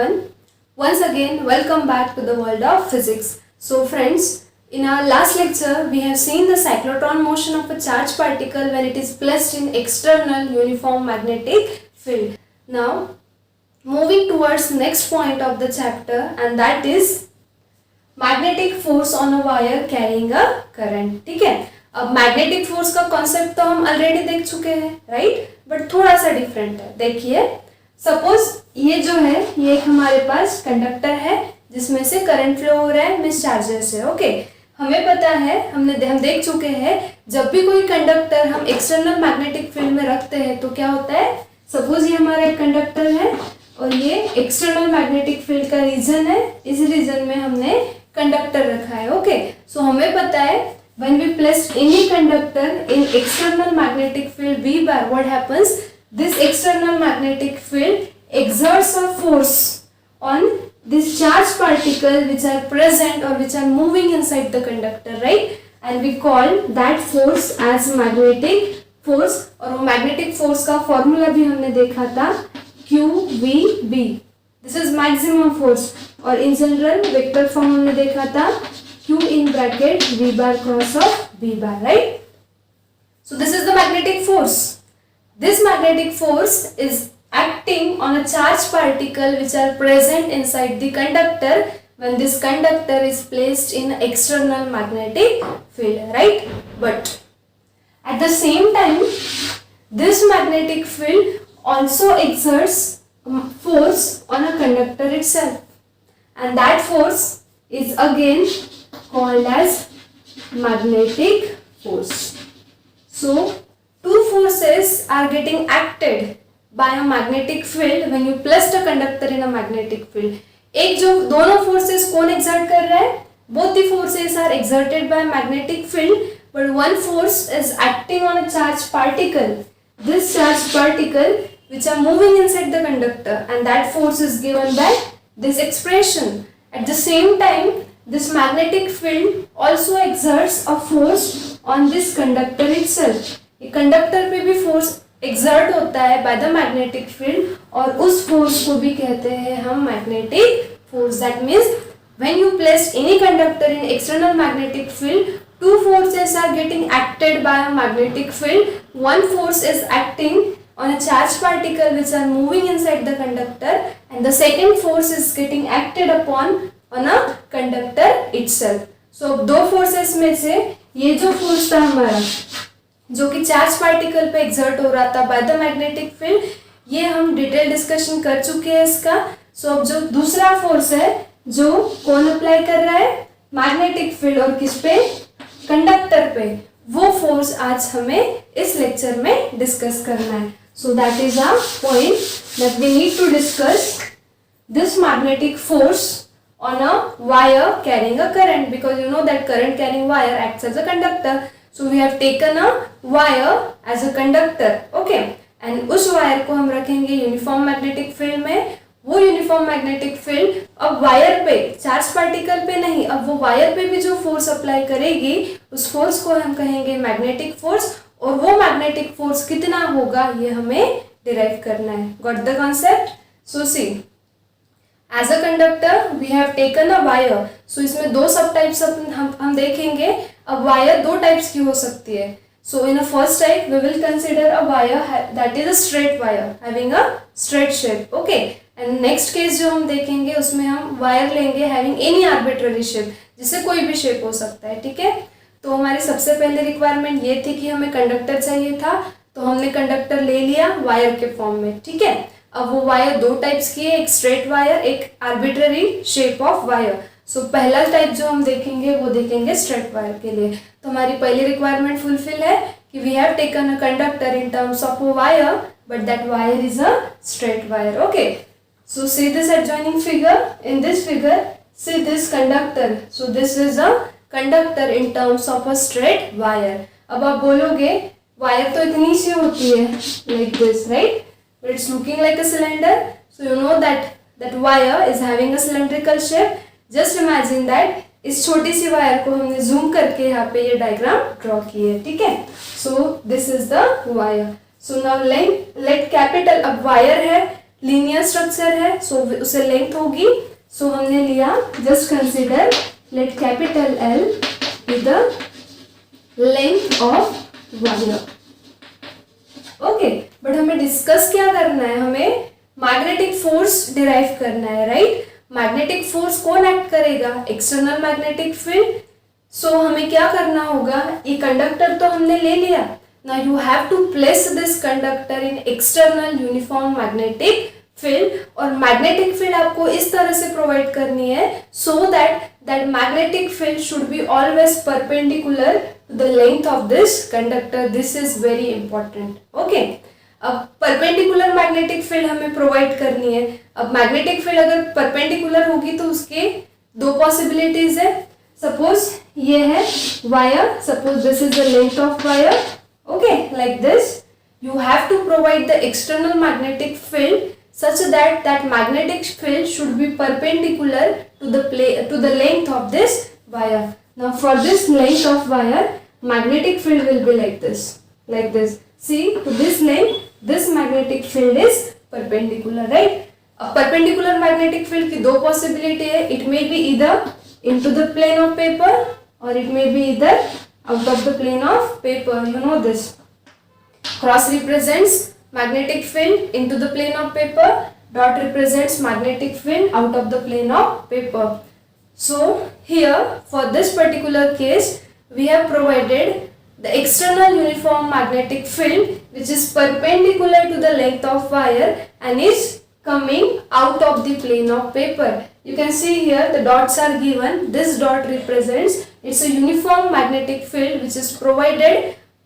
everyone. Once again, welcome back to the world of physics. So friends, in our last lecture, we have seen the cyclotron motion of a charged particle when it is placed in external uniform magnetic field. Now, moving towards next point of the chapter, and that is magnetic force on a wire carrying a current. ठीक है, अब magnetic force का concept तो हम already देख चुके हैं, right, but थोड़ा सा डिफरेंट है. देखिए, सपोज ये जो है ये एक हमारे पास कंडक्टर है जिसमें से करंट फ्लो हो रहा है मिस चार्जर से. ओके, हमें पता है, हम देख चुके हैं, जब भी कोई कंडक्टर हम एक्सटर्नल मैग्नेटिक फील्ड में रखते हैं तो क्या होता है. सपोज ये हमारा एक कंडक्टर है और ये एक्सटर्नल मैग्नेटिक फील्ड का रीजन है. इस रीजन में हमने कंडक्टर रखा है. ओके, सो हमें पता है when we place any conductor in external magnetic field V bar, what happens? This external magnetic field exerts a force on these charged particles which are present or which are moving inside the conductor, right? And we call that force as magnetic force. और वो magnetic force का formula भी हमने देखा था QVB. This is maximum force. और in general vector form हमने देखा था Q in bracket V bar cross of V bar, right? So this is the magnetic force. This magnetic force is acting on a charged particle which are present inside the conductor when this conductor is placed in external magnetic field, right? But at the same time, this magnetic field also exerts force on a conductor itself, and that force is again called as magnetic force. So two forces are getting acted by a magnetic field when you place a conductor in a magnetic field. एक जो दोनों forces कौन exert कर रहा है? Both the forces are exerted by magnetic field, but one force is acting on a charged particle. This charged particle which are moving inside the conductor, and that force is given by this expression. At the same time, this magnetic field also exerts a force on this conductor itself. ये conductor पे भी force exert होता है by the magnetic field, और उस force को भी कहते हैं हम magnetic force. That means when you place any conductor in external magnetic field, two forces are getting acted by a magnetic field. One force is acting on a charged particle which are moving inside the conductor, and the second force is getting acted upon on a conductor itself. So दो forces में से ये जो force था हमारा जो कि charge particle पे एक्सर्ट हो रहा था बाय द मैग्नेटिक फील्ड, ये हम डिटेल डिस्कशन कर चुके हैं इसका. सो अब जो दूसरा फोर्स है जो कौन अप्लाई कर रहा है मैग्नेटिक फील्ड और किस पे, कंडक्टर पे, वो फोर्स आज हमें इस लेक्चर में डिस्कस करना है. So that is a point that we need to discuss this magnetic force on a wire carrying a current, because you know that current carrying wire acts as a conductor. So we have taken a wire as a conductor, okay, and उस wire को हम रखेंगे uniform magnetic field में. वो uniform magnetic field अब wire पे, charge particle पे नहीं, अब वो वायर पे भी जो फोर्स अप्लाई करेगी उस फोर्स को हम कहेंगे मैग्नेटिक फोर्स, और वो मैग्नेटिक फोर्स कितना होगा ये हमें डिराइव करना है. Got the concept? So see, as a conductor we have taken a wire. So इसमें दो सब टाइप्स हम देखेंगे. अब वायर दो टाइप्स की हो सकती है. So in a first type we will consider a wire that is a straight wire having a straight shape. Okay, and next case जो हम देखेंगे उसमें हम वायर लेंगे हैविंग एनी आर्बिट्ररी शेप, जिससे कोई भी शेप हो सकता है. ठीक है, तो हमारी सबसे पहले रिक्वायरमेंट ये थी कि हमें कंडक्टर चाहिए था, तो हमने कंडक्टर ले लिया वायर के फॉर्म में. ठीक है, अब वो वायर दो टाइप्स की है, एक स्ट्रेट वायर, एक आर्बिट्ररी शेप ऑफ वायर. सो पहला टाइप जो हम देखेंगे वो देखेंगे स्ट्रेट वायर के लिए. तो हमारी पहली रिक्वायरमेंट फुलफिल है कि we have taken a conductor in terms of a wire, but that wire is a straight wire. Okay, so see this adjoining figure. In this figure see this conductor. So this is a conductor in terms of a straight wire. अब आप बोलोगे wire तो इतनी सी होती है, like this, right, but it's looking like a cylinder. So you know that wire is having a cylindrical shape. Just imagine that इस छोटी सी वायर को हमने जूम करके यहाँ पे ये डायग्राम ड्रॉ की है. ठीक है, सो this is the wire. So now let capital, अब वायर है लीनियर स्ट्रक्चर है, सो उसे लेंथ होगी, सो हमने लिया just consider let capital L be the length of wire. Okay, but हमें डिस्कस क्या करना है, हमें मैग्नेटिक फोर्स डिराइव करना है, राइट. मैग्नेटिक फोर्स कौन एक्ट करेगा, एक्सटर्नल मैग्नेटिक फील्ड. सो हमें क्या करना होगा, ये कंडक्टर तो हमने ले लिया. Now you have to place this conductor in external uniform magnetic field. और मैग्नेटिक फील्ड आपको इस तरह से प्रोवाइड करनी है so that magnetic field should be always perpendicular to the length of this conductor. This is very important. Okay, अब perpendicular magnetic field हमें provide करनी है. अब मैग्नेटिक फील्ड अगर परपेंडिकुलर होगी तो उसके दो पॉसिबिलिटीज है. सपोज ये है wire, suppose this is the length of wire. Okay, like this you have to provide the external magnetic field such that magnetic field should be perpendicular to the length of this wire. Now for this length of wire, magnetic field will be like this. See, to this length, this magnetic field is perpendicular, right? A perpendicular magnetic field की दो possibility है. It may be either into the plane of paper or it may be either out of the plane of paper. You know this. Cross represents magnetic field into the plane of paper. Dot represents magnetic field out of the plane of paper. So here for this particular case we have provided the external uniform magnetic field which is perpendicular to the length of wire and is coming out of the plane of paper. You can see here the dots are given. This dot represents it's a uniform magnetic field which is provided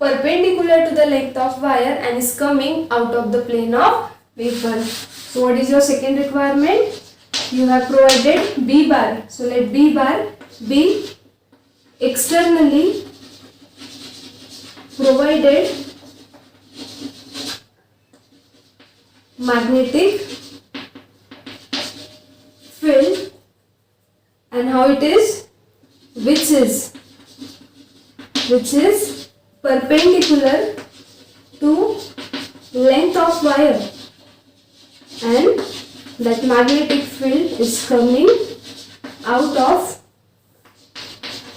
perpendicular to the length of wire and is coming out of the plane of paper. So what is your second requirement? You have provided B bar. So let B bar be externally provided magnetic field. And how it is? Which is perpendicular to length of wire and that magnetic field is coming out of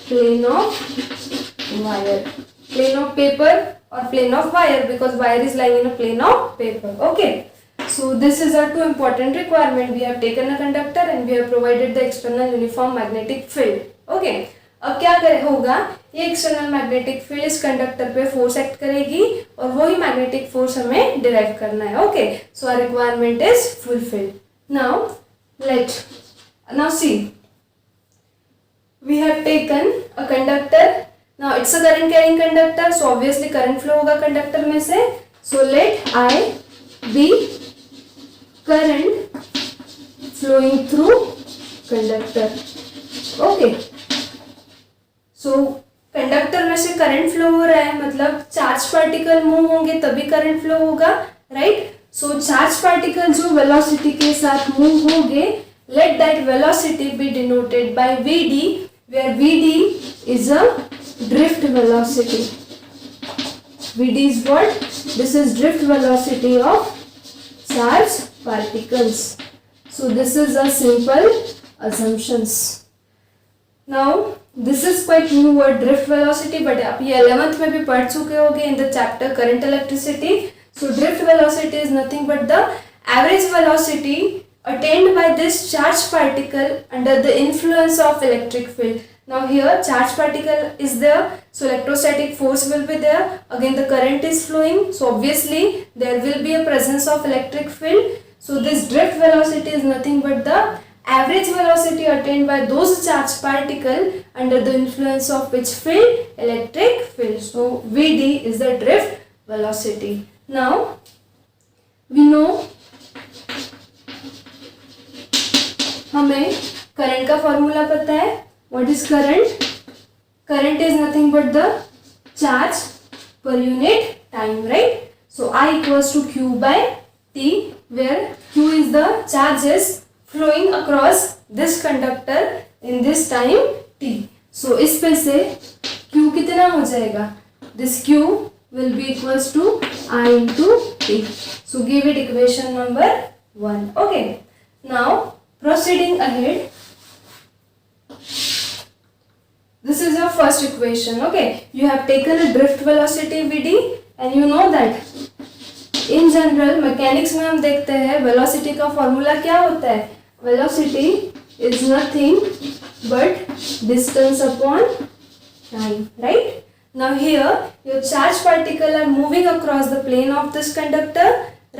plane of wire, plane of paper or plane of wire because wire is lying in a plane of paper. Okay, so this is our two important requirement. We have taken a conductor and we have provided the external uniform magnetic field. Okay, अब क्या होगा, ये external magnetic field इस conductor पे force act करेगी और वही magnetic force हमें डिराइव करना है. Okay, so our requirement is fulfilled. Now see we have taken a conductor. Now it's a current carrying conductor, so obviously current flow होगा conductor में से. So let I be current flowing through conductor. Okay, so conductor में से current flow हो रहा है मतलब charge particle move होंगे तभी करंट फ्लो होगा, राइट. सो चार्ज पार्टिकल जो वेलोसिटी के साथ मूव होंगे, let that velocity be denoted by Vd, where Vd is a drift velocity. Vd is what? This is drift velocity of charged particles. So this is a simple assumptions. Now this is quite new word drift velocity, but आप ये 11th में भी पढ़ चुके होंगे in the chapter current electricity. So drift velocity is nothing but the average velocity attained by this charged particle under the influence of electric field. Now here charged particle is there, so electrostatic force will be there. Again the current is flowing, so obviously there will be a presence of electric field. So this drift velocity is nothing but the average velocity attained by those charged particle under the influence of which field? Electric field. So Vd is the drift velocity. Now we know हमें current का formula पता है. What is current? Current is nothing but the charge per unit time, right? So I equals to Q by T, where Q is the charges flowing across this conductor in this time t. So इस पे से Q कितना हो जाएगा? This Q will be equals to I into T. So give it equation number 1. Okay. Now proceeding ahead. This is your first equation. Okay. You have taken a drift velocity Vd and you know that in general mechanics में हम देखते हैं velocity का formula क्या होता है. Velocity is nothing but distance upon time, right. Now here your charged particle are moving across the plane of this conductor,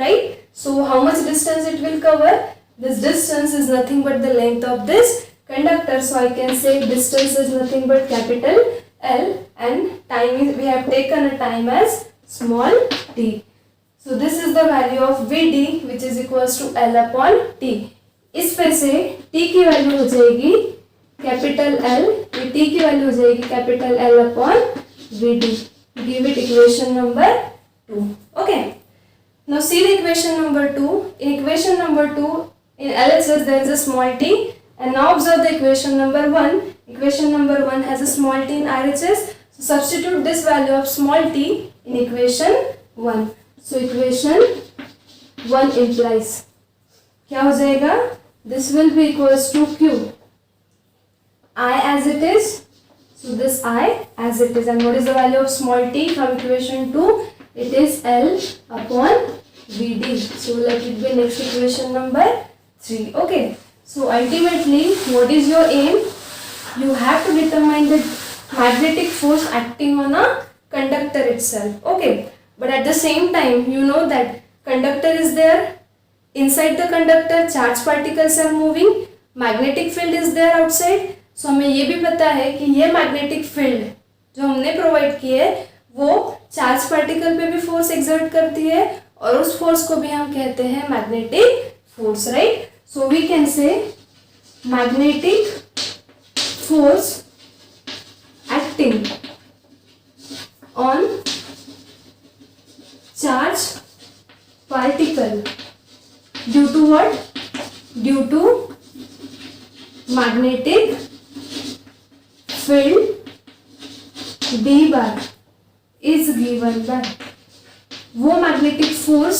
right? So how much distance it will cover? This distance is nothing but the length of this conductor. So I can say distance is nothing but capital L and time is, we have taken a time as small t. So this is the value of Vd which is equals to L upon t. इस पे से t की value हो जाएगी capital L, ये t की value हो जाएगी capital L upon Vd. Give it equation number 2. Okay. Now see the equation number 2. In equation number 2, in LHS there is a small t. And now observe the equation number 1. Equation number 1 has a small t in RHS. So substitute this value of small t in equation 1. So equation 1 implies क्या हो जाएगा? This will be equals to Q. I as it is. So this I as it is, and what is the value of small t from equation 2? It is L upon Vd. So let it be next equation number 3. Okay. So ultimately, what is your aim? You have to determine the magnetic force acting on a conductor itself. Okay. But at the same time, you know that conductor is there. Inside the conductor, charged particles are moving. Magnetic field is there outside. सो हमें ये भी पता है कि ये magnetic field जो हमने provide की है वो चार्ज पार्टिकल पे भी फोर्स एक्सर्ट करती है और उस फोर्स को भी हम कहते हैं magnetic force, right. So we can say magnetic force acting on charge particle due to what? Due to magnetic field B bar is given by वो मैग्नेटिक फोर्स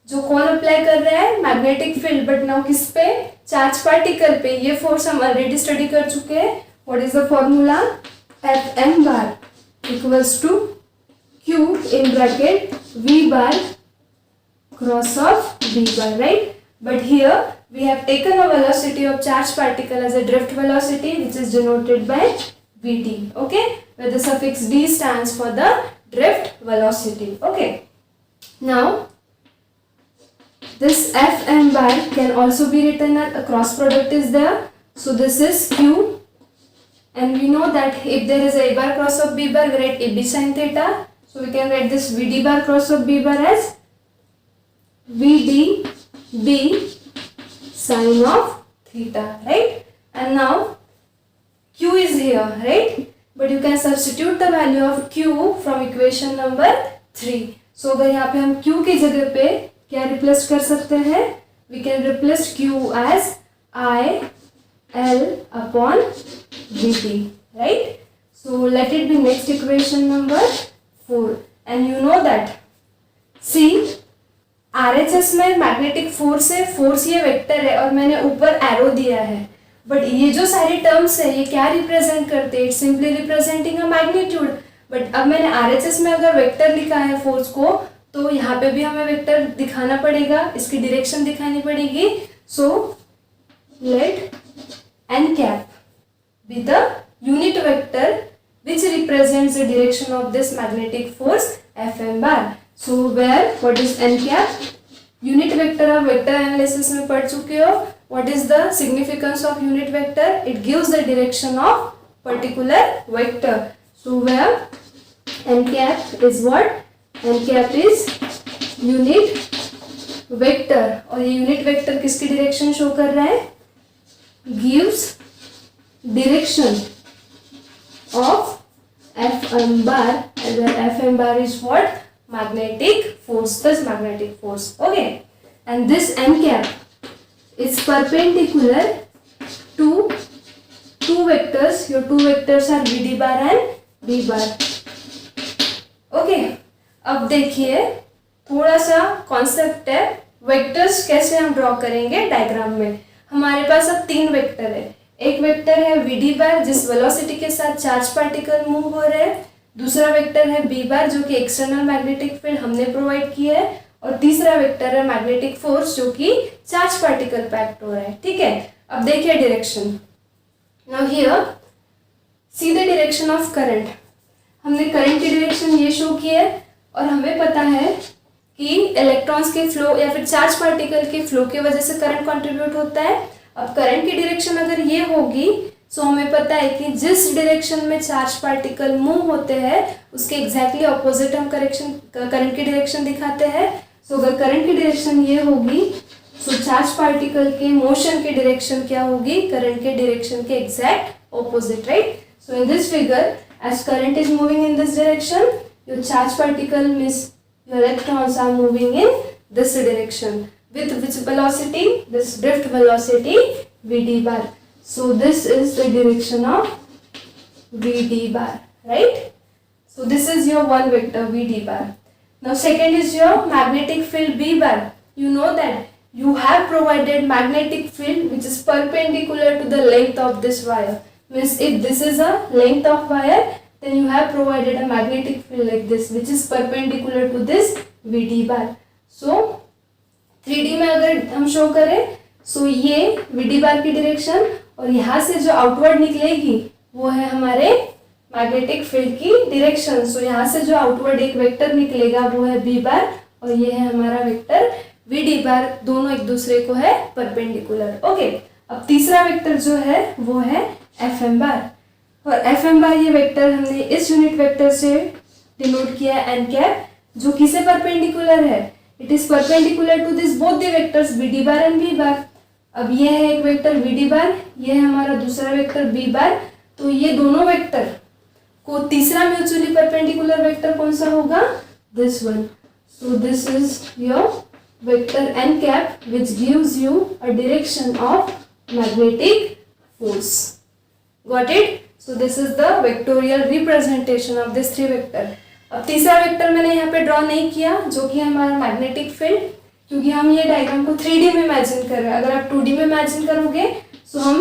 जो कौन अप्लाई कर रहा है? Magnetic field. बट नाउ किस पे? Charge particle पे. ये फोर्स हम ऑलरेडी स्टडी कर चुके हैं. What is the formula? Fm bar equals to Q in bracket V bar cross of B bar, right? But here we have taken a velocity of charged particle as a drift velocity which is denoted by Vt, okay, where the suffix d stands for the drift velocity. Okay. Now this Fm bar can also be written as a cross product is there. So this is Q and we know that if there is a bar cross of B bar we write AB sin theta. So we can write this Vd bar cross of B bar as Vd B sin of theta, right? And now Q is here, right? But you can substitute the value of Q from equation number 3. So अगर यहाँ पे हम Q की जगह पे क्या replace कर सकते हैं? We can replace Q as I L upon Vt, right? So let it be next equation number 4. And you know that see RHS में मैग्नेटिक फोर्स है. फोर्स ये वेक्टर है और मैंने ऊपर एरो दिया है. बट ये जो सारी टर्म्स है ये क्या रिप्रेजेंट करते हैं? It's simply representing a magnitude. But अब मैंने आरएचएस में अगर वेक्टर लिखा है फोर्स को तो यहाँ पे भी हमें वेक्टर दिखाना पड़ेगा, इसकी डायरेक्शन दिखानी पड़ेगी. So let n cap be the unit vector which represents the direction of this magnetic force Fm bar. So where what is n cap? Unit vector of vector analysis में पढ़ चुके हो. What is the significance of unit vector? It gives the direction of particular vector. So where n cap is what? n cap is unit vector और ये unit vector किसकी direction show कर रहा है? Gives direction of Fm bar and then Fm bar is what? Magnetic force, this magnetic force. Okay, and this n cap is perpendicular to two vectors. Your two vectors are Vd bar and B bar. Okay, अब देखिए थोड़ा सा concept है vectors कैसे हम draw करेंगे diagram में। हमारे पास अब 3 वेक्टर है। एक वेक्टर है वी बार जिस वेलोसिटी के साथ चार्ज पार्टिकल मूव हो रहे हैं, दूसरा वेक्टर है बी बार जो कि एक्सटर्नल मैग्नेटिक फील्ड हमने प्रोवाइड किया है, और तीसरा वेक्टर है मैग्नेटिक फोर्स जो कि चार्ज पार्टिकल पे एक्ट हो रहा है। ठीक है, अब देखिए direction. Now here see the direction of current. हमने करंट की डायरेक्शन ये शो की है और हमें पता है कि इलेक्ट्रॉन्स के फ्लो या फिर चार्ज पार्टिकल के फ्लो की वजह से करंट कंट्रीब्यूट होता है। अब करंट की डायरेक्शन अगर ये होगी सो हमें पता है कि जिस डायरेक्शन में चार्ज पार्टिकल मूव होते हैं उसके एग्जैक्टली ऑपोजिट हम करंट की डायरेक्शन दिखाते हैं। सो अगर करंट की डायरेक्शन ये होगी सो चार्ज पार्टिकल के मोशन की डायरेक्शन क्या होगी, करंट के डायरेक्शन के exact opposite, right. So in this figure as current is moving in this direction, your charge particle means your electrons are moving in this direction. With which velocity? This drift velocity Vd bar. So this is the direction of Vd bar, right? So this is your one vector Vd bar. Now second is your magnetic field B bar. You know that you have provided magnetic field which is perpendicular to the length of this wire. Means if this is a length of wire then you have provided a magnetic field like this which is perpendicular to this Vd bar. So 3D में अगर हम show करें सो ये Vd bar की direction और यहाँ से जो आउटवर्ड निकलेगी वो है हमारे मैग्नेटिक फील्ड की डायरेक्शन। सो यहाँ से जो आउटवर्ड एक वेक्टर निकलेगा वो है B bar और ये है हमारा वेक्टर Vd bar, दोनों एक दूसरे को है परपेंडिकुलर। ओके, अब तीसरा वेक्टर जो है वो है Fm bar और Fm bar ये वेक्टर हमने इस यूनिट वेक्टर से डिनोट किया है n कैप जो किसे परपेंडिकुलर है, it is perpendicular to this both the vectors Vd bar and B bar। अब ये है एक वेक्टर Vd bar, ये है हमारा दूसरा वेक्टर B bar। तो ये दोनों वेक्टर को तीसरा म्यूचुअली परपेंडिकुलर वेक्टर कौन सा होगा, this one. So this is your vector n cap which gives you a direction of magnetic force. Got it? So this is the vectorial representation of this 3 vector. अब तीसरा vector मैंने यहाँ पे draw नहीं किया जो कि हमारा मैग्नेटिक फील्ड, क्योंकि हम ये डायग्राम को 3D में इमेजिन कर रहे हैं। अगर आप 2D में इमेजिन करोगे तो हम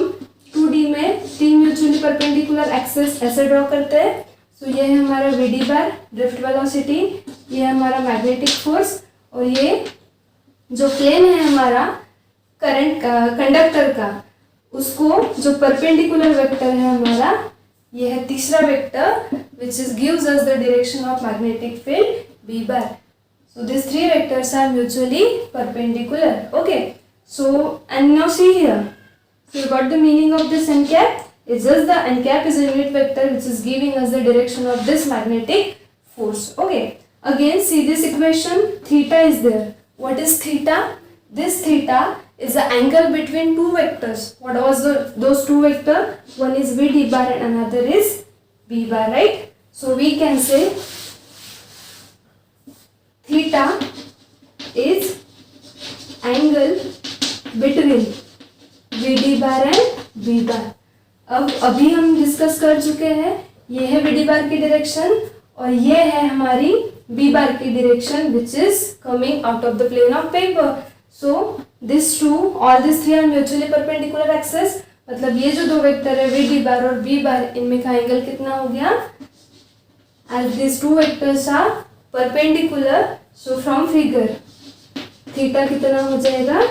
2D में 3 म्यूचुअली परपेंडिकुलर एक्सेस ऐसे ड्रॉ करते हैं। सो ये है हमारा Vd bar ड्रिफ्ट वेलोसिटी, ये है हमारा मैग्नेटिक फोर्स और ये जो प्लेन है हमारा करंट का, कंडक्टर का, उसको जो परपेंडिकुलर वेक्टर है हमारा ये है तीसरा vector which is gives us the direction of magnetic field B bar. So these 3 vectors are mutually perpendicular. Okay, so and now see here, so you got the meaning of this n cap. It's just the n cap is a unit vector which is giving us the direction of this magnetic force. Okay, again see this equation, theta is there. What is theta? This theta is the angle between 2 vectors. What was those 2 vectors? One is Vd bar and another is B bar, right? So we can say theta is angle between Vd bar and B bar. अब अभी हम discuss कर चुके हैं, ये है Vd bar की direction और ये है हमारी B bar की direction which is coming out of the plane of paper. So this two, all these 3 are mutually perpendicular axis. मतलब ये जो 2 वेक्टर है Vd bar और B bar, इनमें का एंगल कितना हो गया, as these 2 vectors are perpendicular, so from figure theta कितना हो जाएगा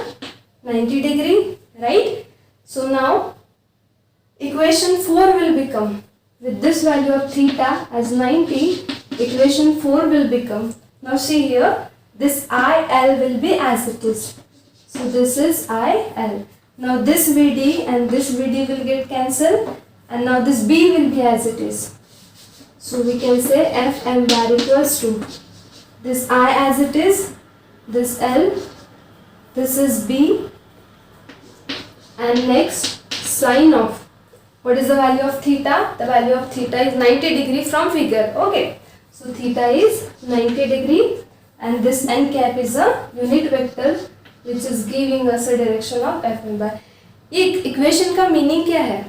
90 degree, right? So now equation 4 will become, with this value of theta as 90, equation 4 will become, now see here, this IL will be as it is. So this is IL. Now this Vd and this Vd will get cancelled and now this B will be as it is. So we can say Fm bar equals to this I as it is, this L, this is B, and next sine of, what is the value of theta? The value of theta is 90 degree from figure. Okay, so theta is 90 degree and this n cap is a unit vector which is giving us a direction of Fm bar. ये equation का meaning क्या है,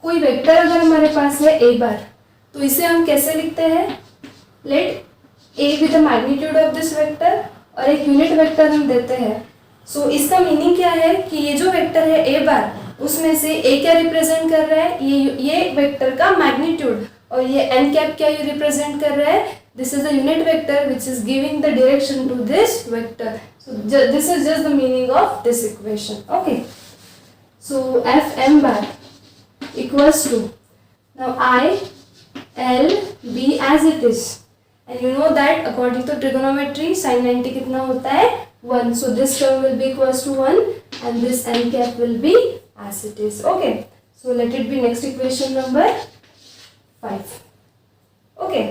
कोई vector अगर हमारे पास है a बार तो इसे हम कैसे लिखते हैं, let a with the magnitude of this vector और एक यूनिट वेक्टर हम देते हैं सो इसका मीनिंग क्या है कि ये जो वेक्टर है ए बार, उसमें से ए क्या रिप्रेजेंट कर रहा है, ये वेक्टर का मैग्नीट्यूड, और ये एन कैप क्या ये रिप्रेजेंट कर रहा है, this is the unit vector which is giving the direction to this vector. So this is just the meaning of this equation. Okay, so F M bar equals to, now I L B as it is, and you know that according to trigonometry sin 90 कितना होता है 1, so this term will be equals to 1 and this n cap will be as it is. Okay, so let it be next equation number 5. Okay,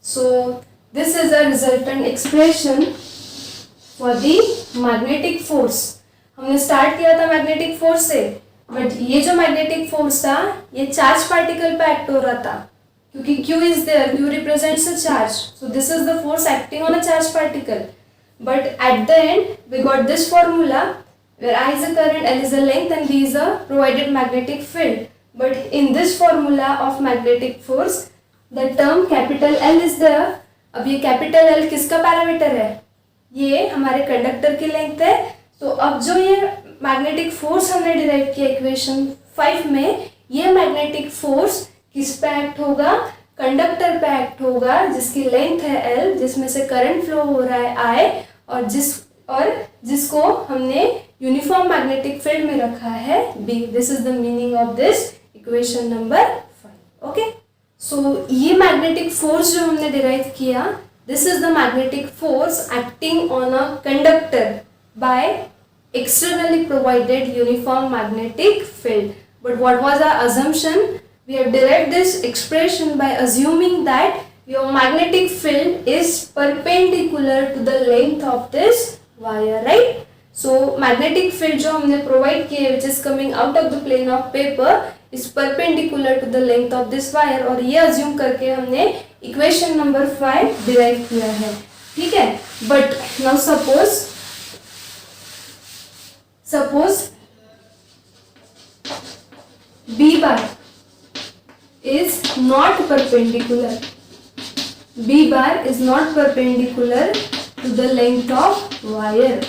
so this is a resultant expression for the magnetic force. हमने start किया था magnetic force से, but ये जो magnetic force था ये charge particle पे act हो रहा था, क्योंकि Q is there, Q represents a charge, so this is the force acting on a charge particle. But at the end we got this formula where I is a current, L is a length and B is a provided magnetic field. But in this formula of magnetic force, the term capital L is there. अब ये capital L किसका parameter है, ये हमारे conductor की length है. तो अब जो ये मैग्नेटिक फोर्स हमने डिराइव किया इक्वेशन 5 में, ये मैग्नेटिक फोर्स किस पे एक्ट होगा, कंडक्टर पे एक्ट होगा जिसकी लेंथ है L, जिसमें से करंट फ्लो हो रहा है I, और जिसको हमने यूनिफॉर्म मैग्नेटिक फील्ड में रखा है B. This is the meaning of this equation number 5. Okay, so ये मैग्नेटिक फोर्स जो हमने डिराइव किया, this is the magnetic force acting on a conductor by externally provided uniform magnetic field. But what was our assumption? We have derived this expression by assuming that your magnetic field is perpendicular to the length of this wire, right? So magnetic field जो हमने provide किए which is coming out of the plane of paper is perpendicular to the length of this wire, और ये assume करके हमने equation number 5 derive किया है. ठीक है, but now suppose B bar is not perpendicular. B bar is not perpendicular to the length of wire.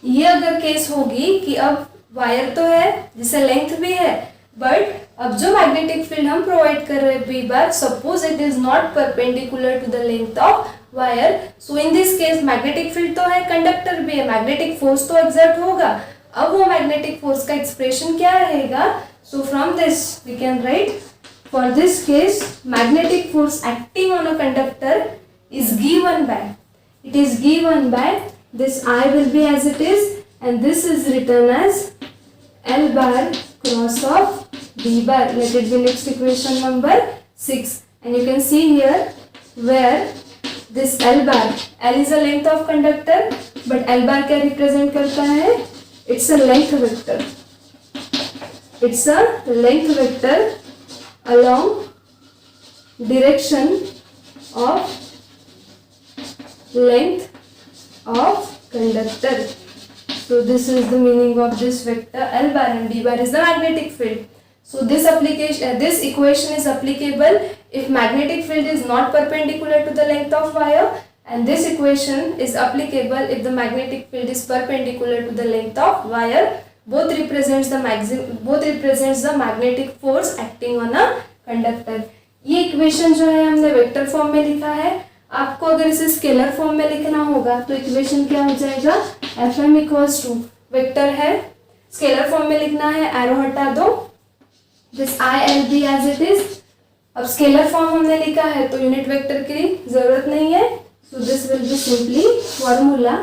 ये अगर केस होगी कि अब वायर तो है जिसे लेंथ भी है, बट अब जो मैग्नेटिक फील्ड हम प्रोवाइड कर रहे हैं B bar, suppose it is not perpendicular to the length of wire. So in this case magnetic field तो है, कंडक्टर भी है, मैग्नेटिक फोर्स तो एक्सर्ट होगा. अब वो मैग्नेटिक फोर्स का एक्सप्रेशन क्या रहेगा, so from this we can write, for this case magnetic force acting on a conductor is given by this I will be as it is, and this is written as L bar cross of B bar. Let it be next equation number 6, and you can see here where this L bar, L is a length of conductor, but L bar क्या represent करता है, it's a length vector. It's a length vector along direction of length of conductor. So this is the meaning of this vector L bar, and B bar is the magnetic field. So this equation is applicable if magnetic field is not perpendicular to the length of wire, and this equation is applicable if the magnetic field is perpendicular to the length of wire. Both represents the magnetic force acting on a conductor. ये equation जो है हमने vector form में लिखा है. आपको अगर इसे स्केलर फॉर्म में लिखना होगा तो इक्वेशन क्या हो जाएगा, F M equals to, vector है, स्केलर फॉर्म में लिखना है, एरो हटा दो, this I L B as it is. अब स्केलर फॉर्म हमने लिखा है तो यूनिट वेक्टर की जरूरत नहीं है, so this will be simply formula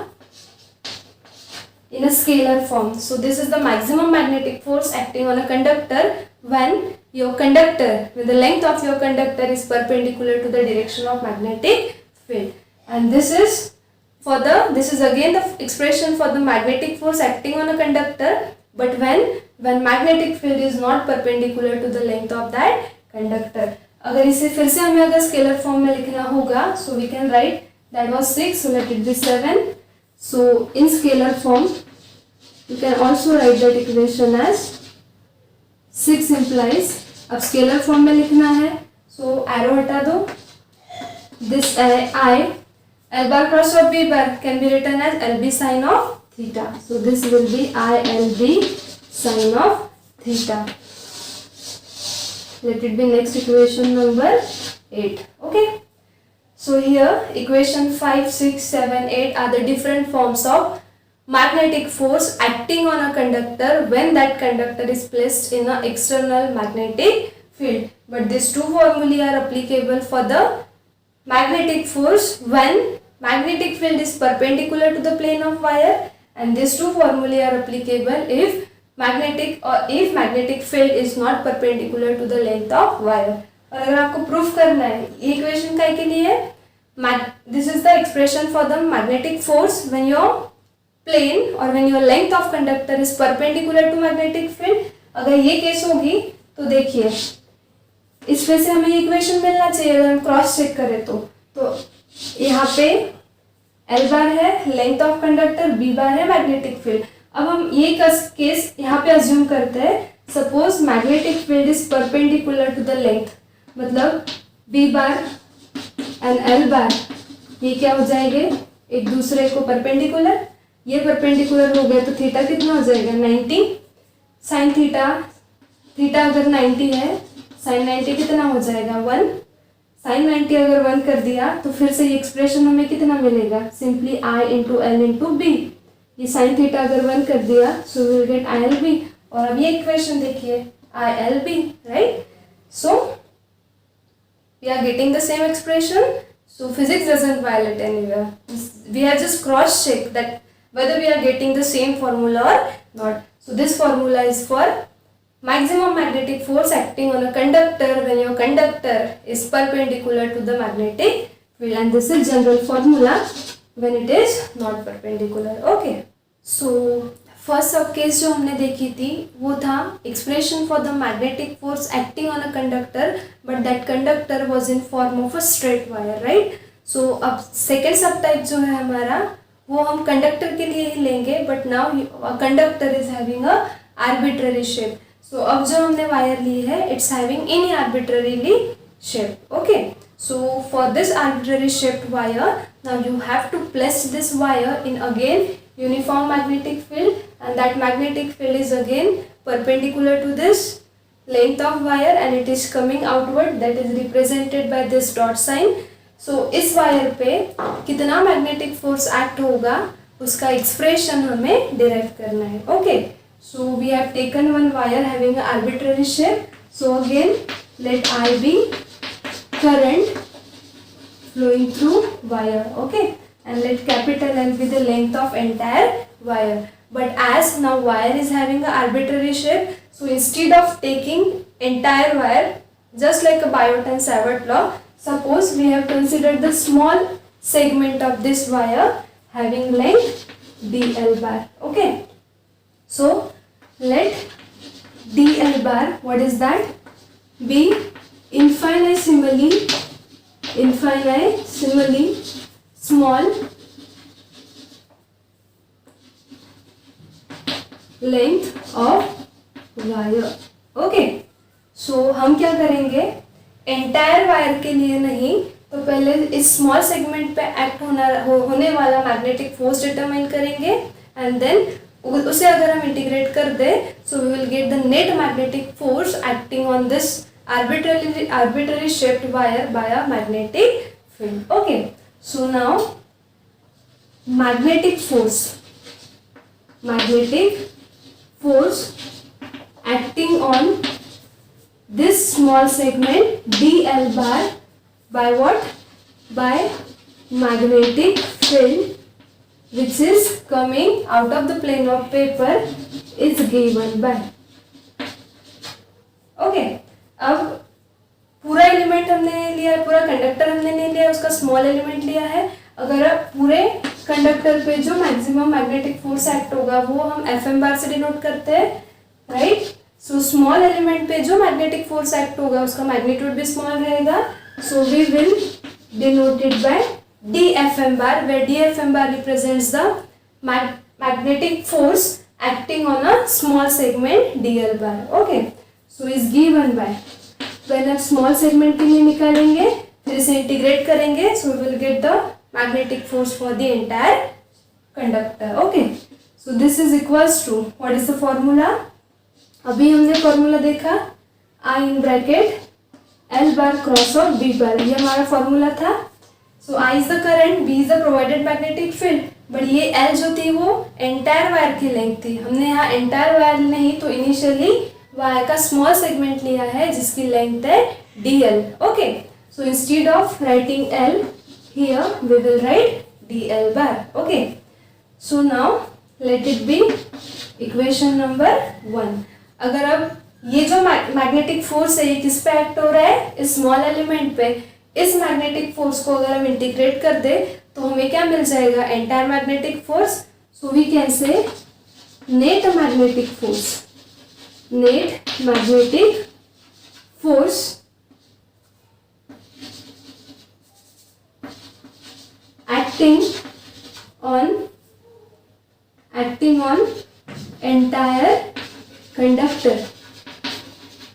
in a scalar form. So this is the maximum magnetic force acting on a conductor when the length of your conductor is perpendicular to the direction of magnetic field. And this is again the expression for the magnetic force acting on a conductor, but when magnetic field is not perpendicular to the length of that conductor. अगर इसे फिर से हमें अगर scalar form में लिखना होगा, so we can write that was 6, so let it be 7. So in scalar form you can also write that equation as 6 implies, अब स्केलर फॉर्म में लिखना है, so arrow हटा दो, this I L bar cross of B bar can be written as LB sine of theta. So this will be ILB sine of theta. Let it be next equation number 8. Okay. So here equation 5, 6, 7, 8 are the different forms of magnetic force acting on a conductor when that conductor is placed in an external magnetic field. But these two formulae are applicable for the magnetic force when magnetic field is perpendicular to the plane of wire, and these two formulae are applicable if magnetic field is not perpendicular to the length of wire. और अगर आपको proof करना है ये equation काय के लिए है, this is the expression for the magnetic force when your plane or when your length of conductor is perpendicular to magnetic field. अगर ये केस होगी तो देखिए इसमें से हमें इक्वेशन मिलना चाहिए अगर हम क्रॉस चेक करें तो यहाँ पे L बार है लेंथ ऑफ कंडक्टर, B बार है मैग्नेटिक फील्ड. अब हम ये केस यहाँ पे अज्यूम करते हैं. Suppose magnetic field is perpendicular to the length, मतलब B bar and L bar ये क्या हो जाएंगे एक दूसरे को परपेंडिकुलर. ये परपेंडिकुलर हो गए तो थीटा कितना हो जाएगा 90 साइन थीटा. थीटा अगर 90 है साइन 90 कितना हो जाएगा 1. साइन 90 अगर 1 कर दिया तो फिर से ये एक्सप्रेशन हमें कितना मिलेगा simply I into L into B. ये साइन थीटा अगर 1 कर दिया so will get I L B. और अब ये इक्वेशन देखिए I L B, right. So we are getting the same expression. So physics doesn't violate anywhere. We have just cross checked that whether we are getting the same formula or not. So this formula is for maximum magnetic force acting on a conductor when your conductor is perpendicular to the magnetic field, and this is general formula when it is not perpendicular. Okay. So first sub case जो हमने देखी थी वो था expression for the magnetic force acting on a conductor but that conductor was in form of a straight wire, right. So अब second सब type जो है हमारा वो हम कंडक्टर के लिए ही लेंगे, but now conductor is having a arbitrary shape. So अब जो हमने वायर ली है it's having any arbitrarily shape. Okay. So for this arbitrary shaped wire now you have to place this wire in again uniform magnetic field, and that magnetic field is again perpendicular to this length of wire and it is coming outward, that is represented by this dot sign. So इस wire पे कितना magnetic force act होगा उसका expression हमें derive करना है. Okay. So we have taken one wire having arbitrary shape. So again let I be current flowing through wire. Okay. And let capital L be the length of entire wire. But as now wire is having an arbitrary shape, so instead of taking entire wire, just like a Biot and Savart law, suppose we have considered the small segment of this wire having length dl bar. Okay. So let dl bar, what is that? Be infinitesimally small length of wire. Okay. So हम क्या करेंगे entire wire के लिए नहीं तो पहले इस small segment पे एक्ट होने वाला मैग्नेटिक फोर्स डिटरमाइन करेंगे एंड देन उसे अगर हम इंटीग्रेट कर दे so we will get the net magnetic force acting on this arbitrary shaped wire by a magnetic field. Okay. So now magnetic force acting on this small segment dl bar by what? By magnetic field which is coming out of the plane of paper is given by. Okay. अब पूरा element हमने लिया है, पूरा conductor हमने नहीं लिया, उसका स्मॉल एलिमेंट लिया है. अगर आप पूरे कंडक्टर पे जो मैक्सिमम मैग्नेटिक फोर्स एक्ट होगा वो हम FM बार से डिनोट करते हैं, राइट. सो स्मॉल एलिमेंट पे जो मैग्नेटिक फोर्स एक्ट होगा उसका मैग्नीट्यूड भी स्मॉल रहेगा. So we will denote it by DFM bar, where DFM bar represents the magnetic force acting on a small segment DL bar. Okay. So is given by, पहले आप small segment के लिए निकालेंगे फिर इसे integrate करेंगे सो will get the magnetic force for the entire conductor. Okay, so this is equals to, what is the formula? अभी हमने फॉर्मूला देखा, I in bracket L bar cross of B bar, ये हमारा फॉर्मूला था. So I is the current, B is the provided magnetic field, but ये L जो थी वो एंटायर वायर की लेंथ थी. हमने यहाँ एंटायर वायर नहीं तो इनिशियली वायर का स्मॉल सेगमेंट लिया है जिसकी लेंथ है DL. Okay, so instead of writing L here we will write DL bar. Okay, so now let it be equation number 1. अगर अब ये जो मैग्नेटिक फोर्स है ये किस पे एक्ट हो रहा है? इस स्मॉल एलिमेंट पे. इस मैग्नेटिक फोर्स को अगर हम इंटीग्रेट कर दे तो हमें क्या मिल जाएगा? Entire magnetic force. So we can say net magnetic force, net magnetic force acting on entire conductor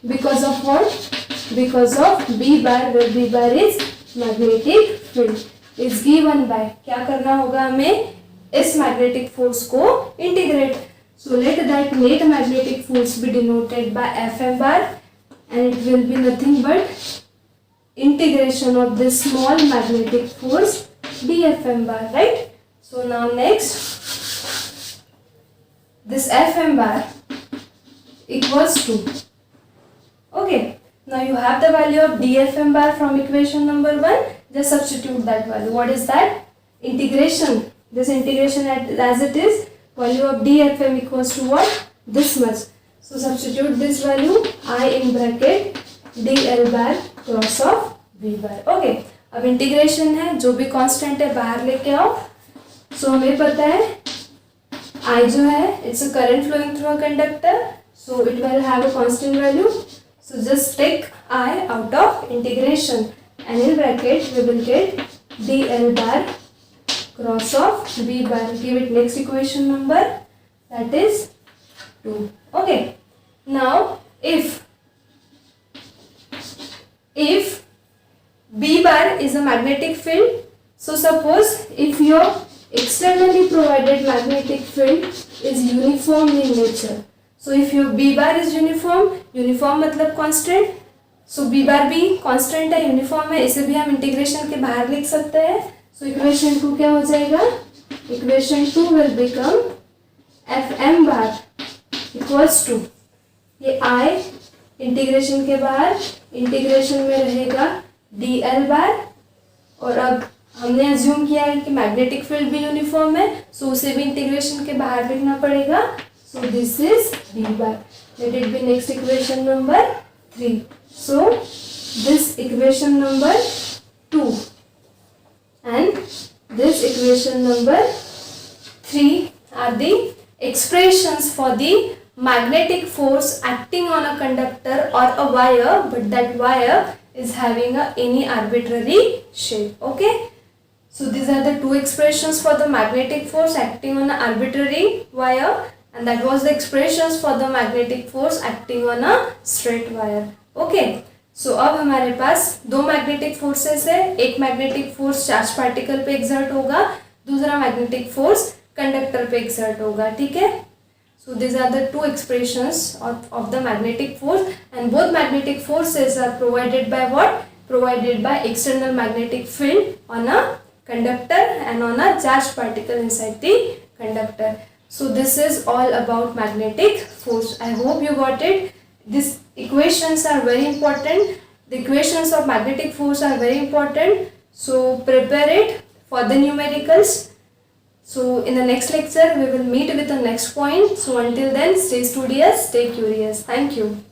because of what? Because of B bar, where B bar is magnetic field is given by, क्या करना होगा हमें? इस magnetic force को integrate. So let that net magnetic force be denoted by Fm bar and it will be nothing but integration of this small magnetic force dFm bar, right? So now next, this Fm bar equals to, okay, now you have the value of dFm bar from equation number 1, just substitute that value. What is that? Integration, this integration as it is, value of dFm equals to what? This much. So substitute this value, I in bracket dl bar cross of V bar. Okay, अब integration है, जो भी constant है बाहर लेके आओ. सो हमें पता है I जो है it's a current flowing through a conductor, so it will have a constant value. So just take I out of integration and in bracket we will get dl bar cross of V bar. Give it next equation number, that is 2. Okay, now if B bar is a magnetic field, so suppose if your externally provided magnetic field is uniform in nature, so if your B bar is uniform मतलब constant, so B bar भी constant है, uniform है, इसे भी हम integration के बाहर लिख सकते हैं. so equation 2 क्या हो जाएगा? equation 2 will become Fm bar equals to, ये I इंटीग्रेशन के बाहर, इंटीग्रेशन में रहेगा dl bar, और अब हमने अज्यूम किया है कि मैग्नेटिक फील्ड भी यूनिफॉर्म है, सो उसे भी इंटीग्रेशन के बाहर लिखना पड़ेगा. सो this is B bar. Late it B next equation number 3. So this equation number 2 and this equation number 3 are the expressions for the magnetic force acting on a conductor or a wire, but that wire is having any arbitrary shape. Okay, so these are the two expressions for the magnetic force acting on an arbitrary wire, and that was the expressions for the magnetic force acting on a straight wire. Okay, so अब हमारे पास दो magnetic forces है. एक magnetic force charge particle पे exert होगा, दूसरा magnetic force conductor पे exert होगा. ठीक है, so these are the two expressions of the magnetic force, and both magnetic forces are provided by what? Provided by external magnetic field on a conductor and on a charged particle inside the conductor. So this is all about magnetic force. I hope you got it. These equations are very important. The equations of magnetic force are very important. So prepare it for the numericals. So in the next lecture we will meet with the next point. So until then, stay studious, stay curious. Thank you.